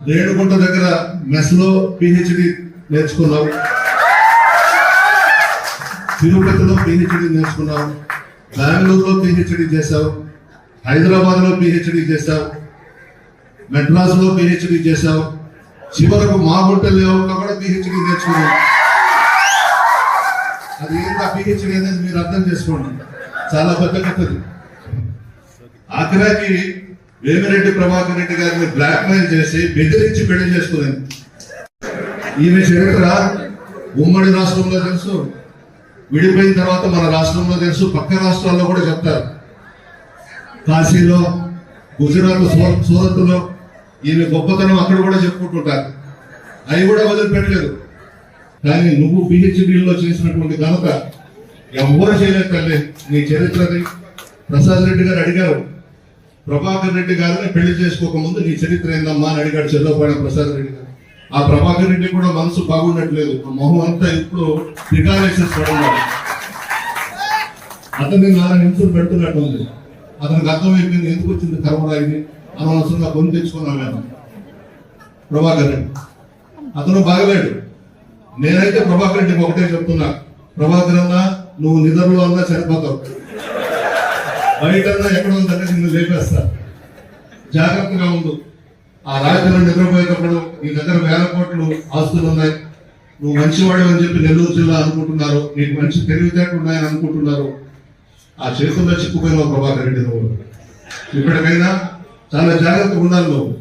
రేణుగుంట దగ్గర మెస్ లో పిహెచ్డి నేర్చుకున్నావు, తిరుపతిలో పిహెచ్డి నేర్చుకున్నావు, బెంగళూరులో పిహెచ్డి చేశావు, హైదరాబాద్ లో పిహెచ్డి చేశావు, మెడ్రాస్ లో పిహెచ్డి చేశావు, చివరకు మాగుంట లేఅవుట్లో కూడా పిహెచ్డి నేర్చుకున్నావు. అది ఏంటా పిహెచ్డి అనేది మీరు అర్థం చేసుకోండి, చాలా పెద్ద కథది. ఆఖరాకి వేమిరెడ్డి ప్రభాకర్ రెడ్డి గారిని బ్లాక్ మెయిల్ చేసి బెదిరించి పెళ్లి చేసుకున్నాను. ఈమె చరిత్ర ఉమ్మడి రాష్ట్రంలో తెలుసు, విడిపోయిన తర్వాత మన రాష్ట్రంలో తెలుసు, పక్క రాష్ట్రాల్లో కూడా చెప్తారు. కాశీలో, గుజరాత్ సూరత్ లో ఈమె గొప్పతనం అక్కడ కూడా చెప్పుకుంటుంటారు. అవి కూడా వదిలిపెట్టలేదు. కానీ నువ్వు పిహెచ్డీలో చేసినటువంటి ఘనత ఎవరు చేయలేదు తల్లి. నీ చరిత్రది ప్రసాద్ రెడ్డి గారు అడిగారు, ప్రభాకర్ రెడ్డి గారిని పెళ్లి చేసుకోకముందు నీ చరిత్ర ఏందమ్మా అని అడిగాడు చెల్లపాడ ప్రసాద్ రెడ్డి గారు. ఆ ప్రభాకర్ రెడ్డి కూడా మనసు బాగుండట్లేదు, ఆ మొహం అంతా ఇప్పుడు రికార్డేషన్స్ పడున్నాడు. అతన్ని 4 నిమిషాలు పెడుతున్నట్టు ఉంది. అతనికి అర్థమైపోయింది ఎందుకు వచ్చింది కర్మరా ఇది, అనవసరంగా కొని తెచ్చుకున్నాను నేను. ప్రభాకర్ రెడ్డి అతను బాగలేడు. నేనైతే ప్రభాకర్ రెడ్డికి ఒకటే చెప్తున్నా, ప్రభాకర్ అన్నా నువ్వు నిద్రలో అన్నా చనిపోతావు, బయటన్నా ఎక్కడ ఉందంటే నిన్ను లేపేస్తా, జాగ్రత్తగా ఉండు. ఆ రాత్రి నిద్రపోయేటప్పుడు నీ దగ్గర 1000 కోట్లు ఆస్తులు ఉన్నాయి, నువ్వు మంచివాడు అని చెప్పి నెల్లూరు జిల్లా అనుకుంటున్నారు, నీకు మంచి తెలివితేటలు ఉన్నాయని అనుకుంటున్నారు. ఆ చేతుల్లో చిక్కుపోయినావు ప్రభాకర్ రెడ్డి. నువ్వు ఇప్పటికైనా చాలా జాగ్రత్తగా ఉండాలి. నువ్వు